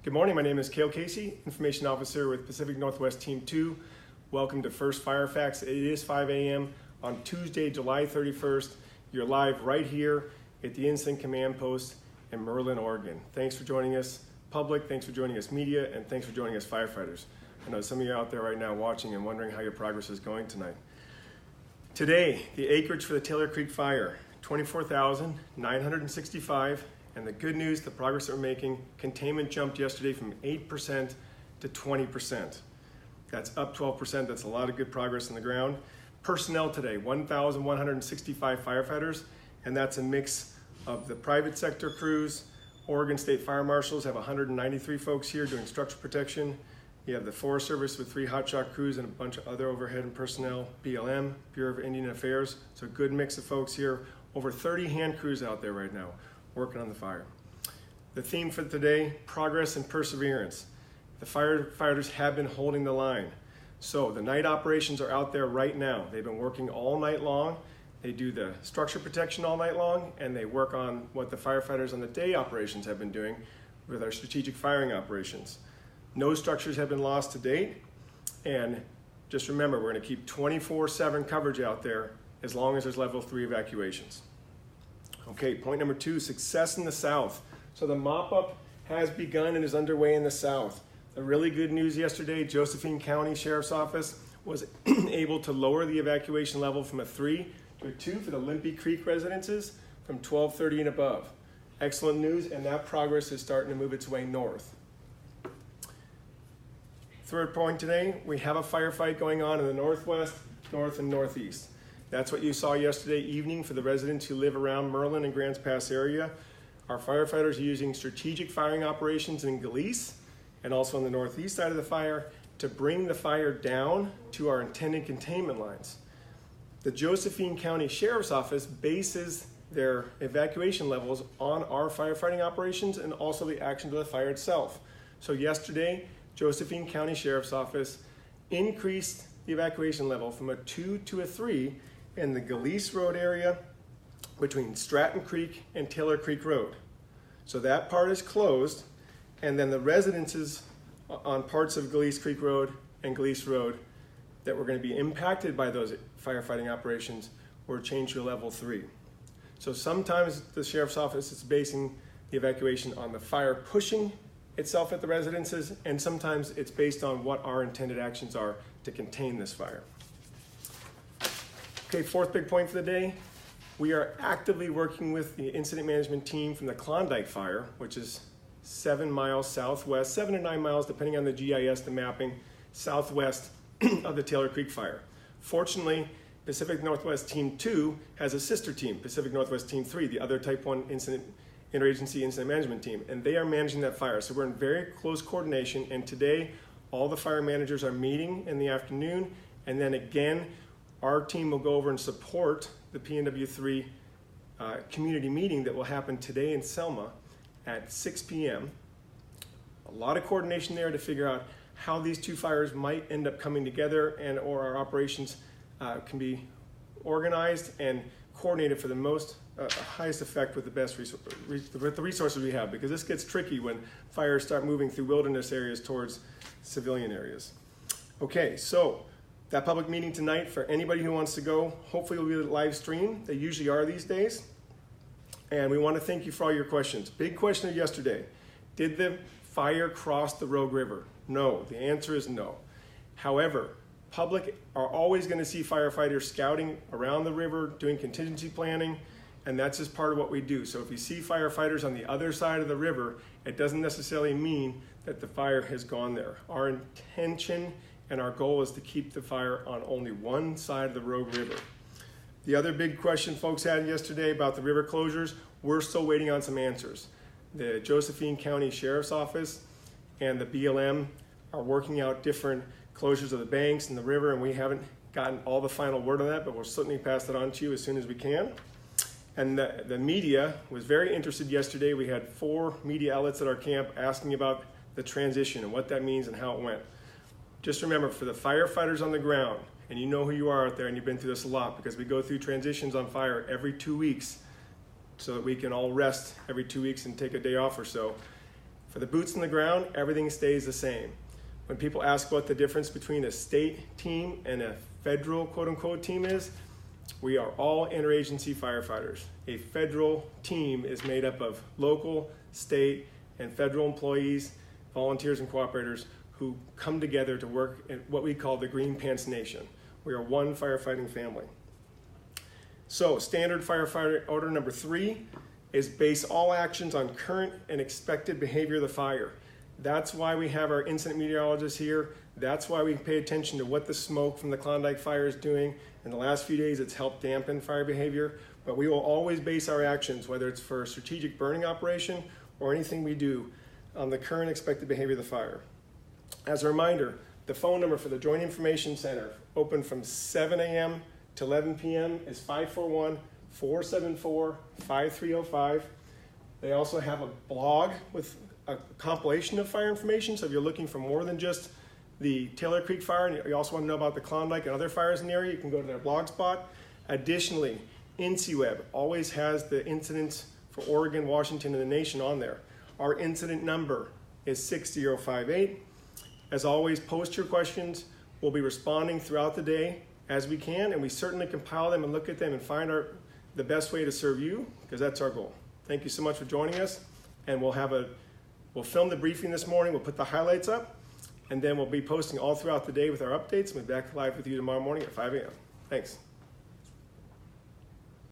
Good morning, my name is Cale Casey, Information Officer with Pacific Northwest Team 2. Welcome to First Fire Facts. It is 5 a.m. on Tuesday, July 31st. You're live right here at the Incident Command Post in Merlin, Oregon. Thanks for joining us, public. Thanks for joining us, media, and thanks for joining us, firefighters. I know some of you are out there right now watching and wondering how your progress is going tonight. Today, the acreage for the Taylor Creek Fire, 24,965. And the good news, the progress that we're making, containment jumped yesterday from 8% to 20%. That's up 12%. That's a lot of good progress on the ground. Personnel today, 1,165 firefighters, and that's a mix of the private sector crews. Oregon State Fire Marshals have 193 folks here doing structure protection. You have the Forest Service with 3 hotshot crews and a bunch of other overhead and personnel, BLM, Bureau of Indian Affairs. So a good mix of folks here. Over 30 hand crews out there right now working on the fire. The theme for today, progress and perseverance. The firefighters have been holding the line. So the night operations are out there right now. They've been working all night long. They do the structure protection all night long, and they work on what the firefighters on the day operations have been doing with our strategic firing operations. No structures have been lost to date, and just remember, we're gonna keep 24/7 coverage out there as long as there's level 3 evacuations. Okay, point number 2, success in the south. So the mop-up has begun and is underway in the south. The really good news yesterday, Josephine County Sheriff's Office was able to lower the evacuation level from a 3 to a 2 for the Limpy Creek residences from 1230 and above. Excellent news, and that progress is starting to move its way north. Third point today, we have a firefight going on in the northwest, north, and northeast. That's what you saw yesterday evening for the residents who live around Merlin and Grants Pass area. Our firefighters are using strategic firing operations in Gillese and also on the northeast side of the fire to bring the fire down to our intended containment lines. The Josephine County Sheriff's Office bases their evacuation levels on our firefighting operations and also the actions of the fire itself. So yesterday, Josephine County Sheriff's Office increased the evacuation level from a 2 to a 3 in the Gillese Road area between Stratton Creek and Taylor Creek Road. So that part is closed, and then the residences on parts of Gillese Creek Road and Gillese Road that were going to be impacted by those firefighting operations were changed to level 3. So sometimes the Sheriff's Office is basing the evacuation on the fire pushing itself at the residences, and sometimes it's based on what our intended actions are to contain this fire. Okay, fourth big point for the day. We are actively working with the incident management team from the Klondike Fire, which is 7 miles southwest, 7 to 9 miles, depending on the GIS, the mapping, southwest of the Taylor Creek Fire. Fortunately, Pacific Northwest Team 2 has a sister team, Pacific Northwest Team 3, the other Type 1 interagency incident management team, and they are managing that fire. So we're in very close coordination, and today, all the fire managers are meeting in the afternoon, and then again, our team will go over and support the PNW3 community meeting that will happen today in Selma at 6 p.m. A lot of coordination there to figure out how these two fires might end up coming together and or our operations can be organized and coordinated for the most highest effect with the best with the resources we have, because this gets tricky when fires start moving through wilderness areas towards civilian areas. Okay, so that public meeting tonight, for anybody who wants to go, hopefully will be live stream. They usually are these days. And we want to thank you for all your questions. Big question of yesterday. Did the fire cross the Rogue River? No, the answer is no. However, public are always going to see firefighters scouting around the river, doing contingency planning, and that's just part of what we do. So if you see firefighters on the other side of the river, it doesn't necessarily mean that the fire has gone there. Our intention and our goal is to keep the fire on only one side of the Rogue River. The other big question folks had yesterday about the river closures, we're still waiting on some answers. The Josephine County Sheriff's Office and the BLM are working out different closures of the banks and the river, and we haven't gotten all the final word on that, but we'll certainly pass that on to you as soon as we can. And the media was very interested yesterday. We had 4 media outlets at our camp asking about the transition and what that means and how it went. Just remember, for the firefighters on the ground, and you know who you are out there and you've been through this a lot because we go through transitions on fire every 2 weeks so that we can all rest every 2 weeks and take a day off or so. For the boots on the ground, everything stays the same. When people ask what the difference between a state team and a federal quote-unquote team is, we are all interagency firefighters. A federal team is made up of local, state, and federal employees, volunteers, and cooperators who come together to work in what we call the Green Pants Nation. We are one firefighting family. So, standard firefighter order number 3 is base all actions on current and expected behavior of the fire. That's why we have our incident meteorologists here. That's why we pay attention to what the smoke from the Klondike fire is doing. In the last few days, it's helped dampen fire behavior, but we will always base our actions, whether it's for a strategic burning operation or anything we do, on the current expected behavior of the fire. As a reminder, the phone number for the Joint Information Center, open from 7 a.m. to 11 p.m. is 541-474-5305. They also have a blog with a compilation of fire information, so if you're looking for more than just the Taylor Creek fire, and you also want to know about the Klondike and other fires in the area, you can go to their blog spot. Additionally, InciWeb always has the incidents for Oregon, Washington, and the nation on there. Our incident number is 6058. As always, post your questions. We'll be responding throughout the day as we can, and we certainly compile them and look at them and find the best way to serve you, because that's our goal. Thank you so much for joining us, and we'll film the briefing this morning. We'll put the highlights up, and then we'll be posting all throughout the day with our updates. We'll be back live with you tomorrow morning at 5 a.m. Thanks.